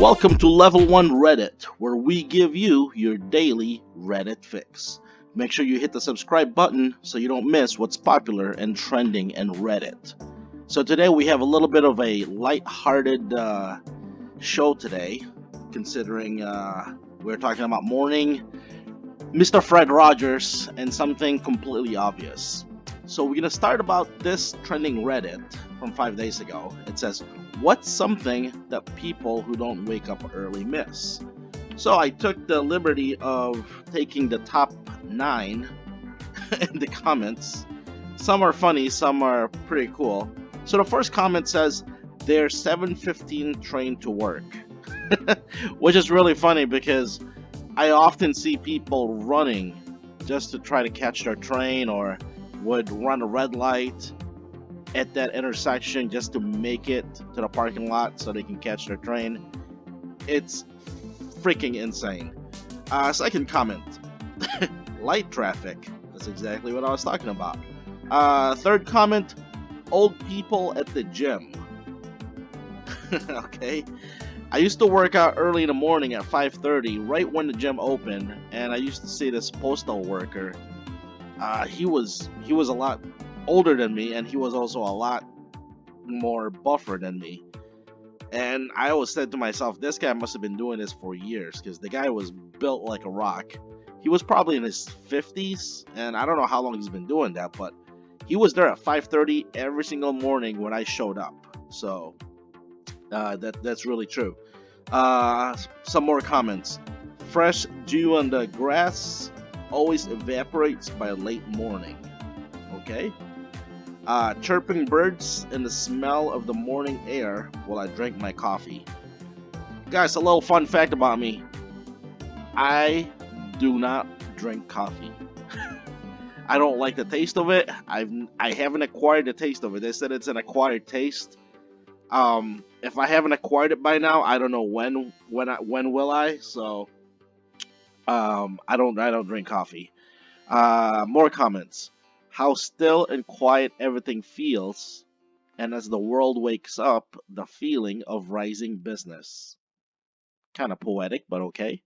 Welcome to Level 1 Reddit, where we give you your daily Reddit fix. Make sure you hit the subscribe button so you don't miss what's popular and trending in Reddit. So today we have a little bit of a light-hearted show today, considering we're talking about mourning Mr. Fred Rogers and something completely obvious. So we're going to start about this trending Reddit from 5 days ago. It says, what's something that people who don't wake up early miss? So I took the liberty of taking the top 9 in the comments. Some are funny, some are pretty cool. So the first comment says, they're 7:15 train to work. Which is really funny because I often see people running just to try to catch their train, or would run a red light at that intersection just to make it to the parking lot so they can catch their train. It's freaking insane. Second comment, light traffic. That's exactly what I was talking about. Third comment, old people at the gym. Okay. I used to work out early in the morning at 5:30, right when the gym opened, and I used to see this postal worker. He was a lot older than me, and he was also a lot more buffer than me. And I always said to myself, this guy must have been doing this for years, because the guy was built like a rock. He was probably in his 50s, and I don't know how long he's been doing that, but he was there at 5:30 every single morning when I showed up. So that's really true. Some more comments. Fresh dew on the grass always evaporates by late morning. Okay. Chirping birds and the smell of the morning air while I drink my coffee. Guys, a little fun fact about me. I do not drink coffee. I don't like the taste of it. I haven't acquired the taste of it. They said it's an acquired taste. If I haven't acquired it by now, I don't know when will I. So I don't drink coffee. More comments. How still and quiet everything feels, and as the world wakes up, the feeling of rising business. Kind of poetic, but okay.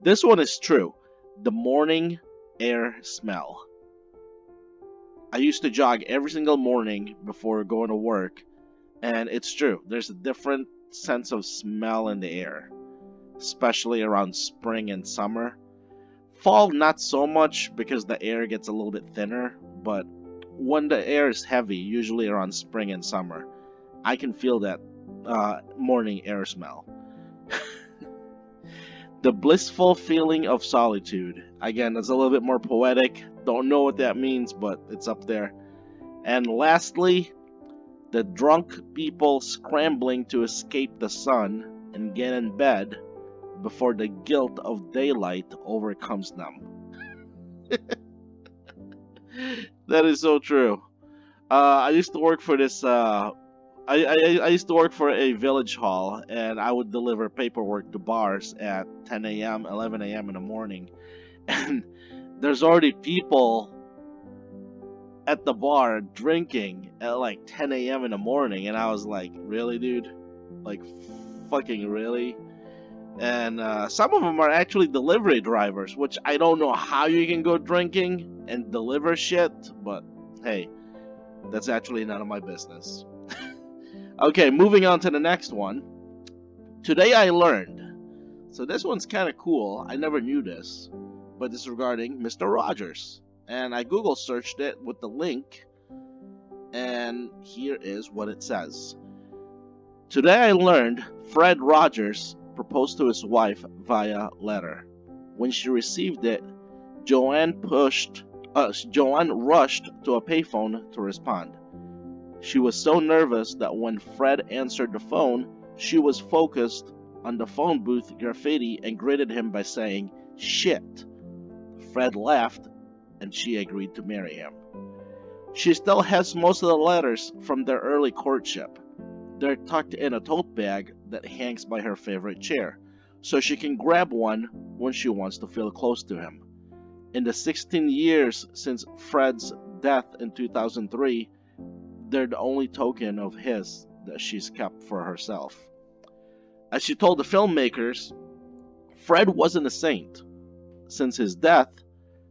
This one is true. The morning air smell. I used to jog every single morning before going to work, and it's true. There's a different sense of smell in the air, especially around spring and summer. Fall, not so much because the air gets a little bit thinner, but when the air is heavy, usually around spring and summer, I can feel that morning air smell. The blissful feeling of solitude. Again, that's a little bit more poetic. Don't know what that means, but it's up there. And lastly, the drunk people scrambling to escape the sun and get in bed before the guilt of daylight overcomes them. That is so true. I used to work for this. I used to work for a village hall, and I would deliver paperwork to bars at 10 a.m., 11 a.m. in the morning, and there's already people at the bar drinking at like 10 a.m. in the morning, and I was like, really, dude? Like, fucking really? And some of them are actually delivery drivers, which I don't know how you can go drinking and deliver shit, but hey, that's actually none of my business. Okay, moving on to the next one. Today I learned. So this one's kind of cool. I never knew this, but it's regarding Mr. Rogers. And I Google searched it with the link, and here is what it says. Today I learned Fred Rogers proposed to his wife via letter. When she received it, Joanne rushed to a payphone to respond. She was so nervous that when Fred answered the phone, she was focused on the phone booth graffiti and greeted him by saying, "Shit." Fred laughed, and she agreed to marry him. She still has most of the letters from their early courtship. They're tucked in a tote bag that hangs by her favorite chair, so she can grab one when she wants to feel close to him. In the 16 years since Fred's death in 2003, they're the only token of his that she's kept for herself. As she told the filmmakers, Fred wasn't a saint. Since his death,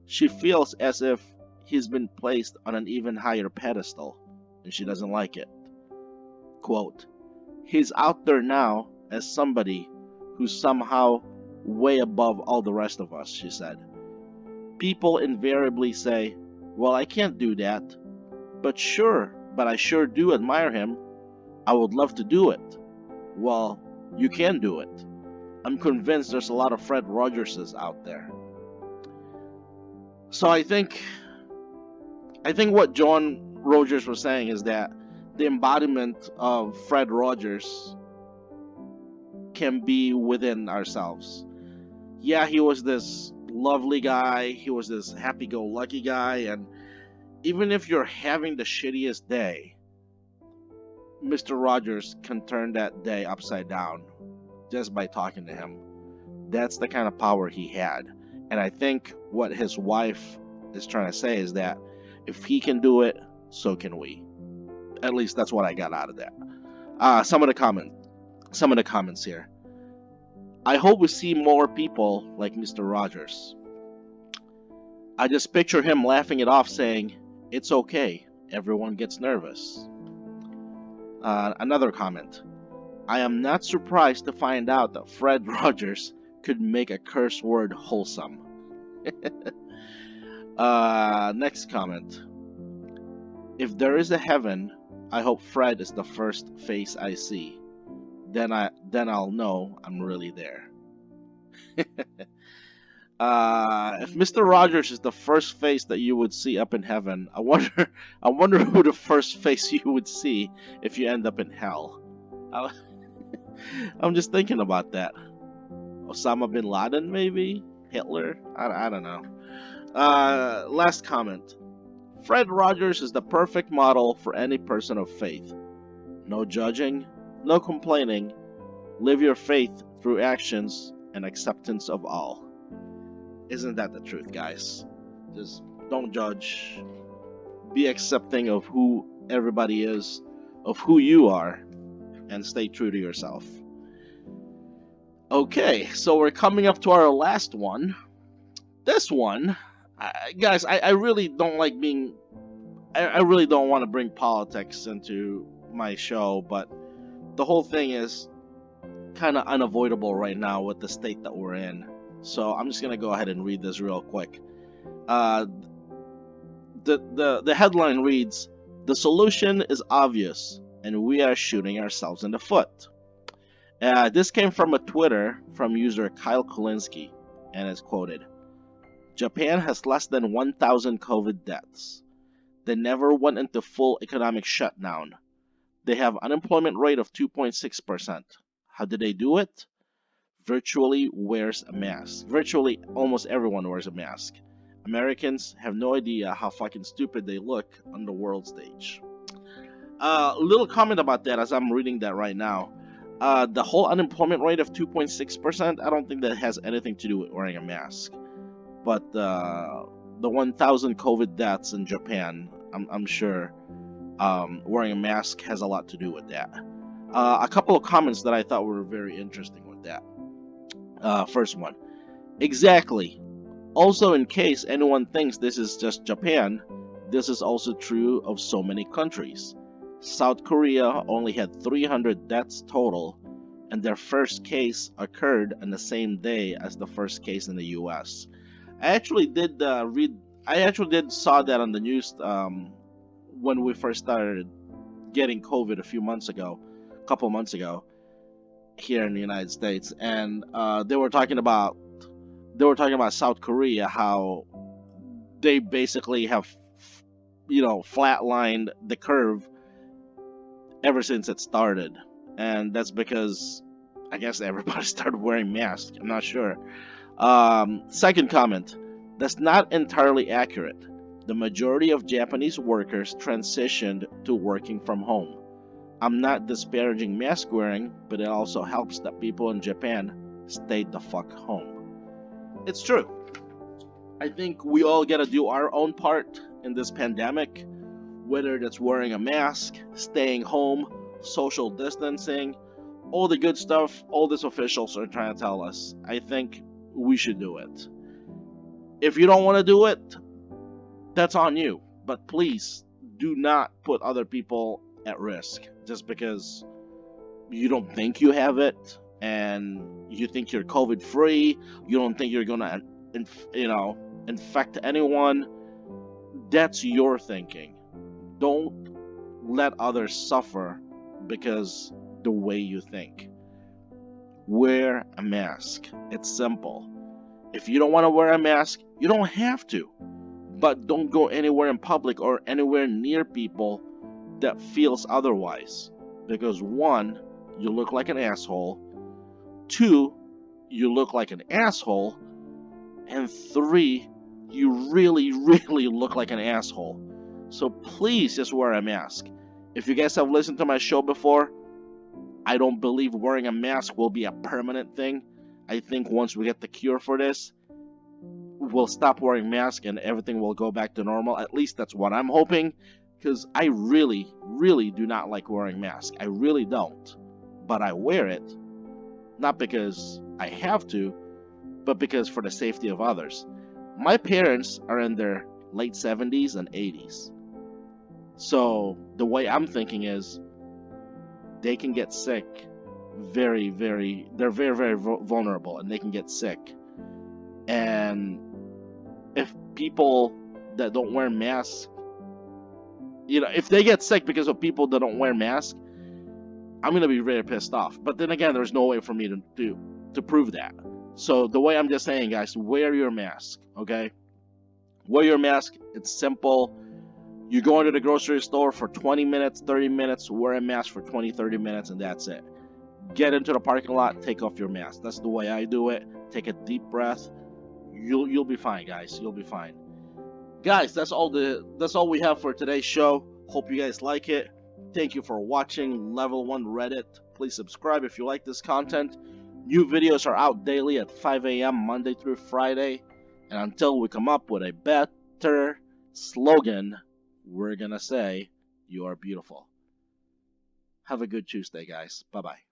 she feels as if he's been placed on an even higher pedestal, and she doesn't like it. Quote, he's out there now as somebody who's somehow way above all the rest of us, she said. People invariably say, well, I can't do that. But I sure do admire him. I would love to do it. Well, you can do it. I'm convinced there's a lot of Fred Rogerses out there. So I think what John Rogers was saying is that the embodiment of Fred Rogers can be within ourselves. Yeah, he was this lovely guy, he was this happy-go-lucky guy, and even if you're having the shittiest day, Mr. Rogers can turn that day upside down just by talking to him. That's the kind of power he had. And I think what his wife is trying to say is that if he can do it, so can we. At least that's what I got out of that. Some of the comments here. I hope we see more people like Mr. Rogers. I just picture him laughing it off saying, it's okay, everyone gets nervous. Another comment. I am not surprised to find out that Fred Rogers could make a curse word wholesome. Next comment. If there is a heaven, I hope Fred is the first face I see. Then I'll know I'm really there. If Mr. Rogers is the first face that you would see up in heaven, I wonder who the first face you would see if you end up in hell. I'm just thinking about that. Osama bin Laden, maybe? Hitler? I don't know. Last comment. Fred Rogers is the perfect model for any person of faith. No judging, no complaining. Live your faith through actions and acceptance of all. Isn't that the truth, guys? Just don't judge. Be accepting of who everybody is, of who you are, and stay true to yourself. Okay, so we're coming up to our last one. This one, guys, I really don't like being... I really don't want to bring politics into my show, but the whole thing is kind of unavoidable right now with the state that we're in. So I'm just going to go ahead and read this real quick. The headline reads, the solution is obvious, and we are shooting ourselves in the foot. This came from a Twitter from user Kyle Kolinsky, and it's quoted, Japan has less than 1,000 COVID deaths. They never went into full economic shutdown. They have unemployment rate of 2.6%. How did they do it? Virtually wears a mask. Virtually almost everyone wears a mask. Americans have no idea how fucking stupid they look on the world stage. Little comment about that as I'm reading that right now. The whole unemployment rate of 2.6%, I don't think that has anything to do with wearing a mask. But the 1,000 COVID deaths in Japan, I'm sure wearing a mask has a lot to do with that. A couple of comments that I thought were very interesting with that. First one. Exactly. Also, in case anyone thinks this is just Japan, this is also true of so many countries. South Korea only had 300 deaths total, and their first case occurred on the same day as the first case in the US. I actually did saw that on the news when we first started getting COVID a couple months ago, here in the United States, and they were talking about South Korea, how they basically have flatlined the curve ever since it started, and that's because I guess everybody started wearing masks. I'm not sure. Second comment, that's not entirely accurate. The majority of Japanese workers transitioned to working from home. I'm not disparaging mask wearing, but it also helps that people in Japan stayed the fuck home. It's true. I think we all gotta do our own part in this pandemic, whether that's wearing a mask, staying home, social distancing, all the good stuff all these officials are trying to tell us, I think we should do it. If you don't want to do it, that's on you. But please do not put other people at risk just because you don't think you have it and you think you're COVID free. You don't think you're gonna, infect anyone. That's your thinking. Don't let others suffer because the way you think. Wear a mask. It's simple. If you don't want to wear a mask, you don't have to. But don't go anywhere in public or anywhere near people that feels otherwise. Because one, you look like an asshole. Two, you look like an asshole. And three, you really, really look like an asshole. So please just wear a mask. If you guys have listened to my show before, I don't believe wearing a mask will be a permanent thing. I think once we get the cure for this, we'll stop wearing masks and everything will go back to normal. At least that's what I'm hoping, because I really, really do not like wearing masks. I really don't. But I wear it, not because I have to, but because for the safety of others. My parents are in their late 70s and 80s. So the way I'm thinking is they can get sick they're very, very vulnerable and they can get sick. And if people that don't wear masks, if they get sick because of people that don't wear masks, I'm going to be very pissed off. But then again, there's no way for me to prove that. So the way I'm just saying, guys, wear your mask, okay? Wear your mask. It's simple. You go into the grocery store for 20 minutes, 30 minutes, wear a mask for 20, 30 minutes, and that's it. Get into the parking lot, take off your mask. That's the way I do it. Take a deep breath. You'll be fine, guys. You'll be fine. Guys, that's all we have for today's show. Hope you guys like it. Thank you for watching Level 1 Reddit. Please subscribe if you like this content. New videos are out daily at 5 a.m. Monday through Friday. And until we come up with a better slogan, we're gonna say, you are beautiful. Have a good Tuesday, guys. Bye-bye.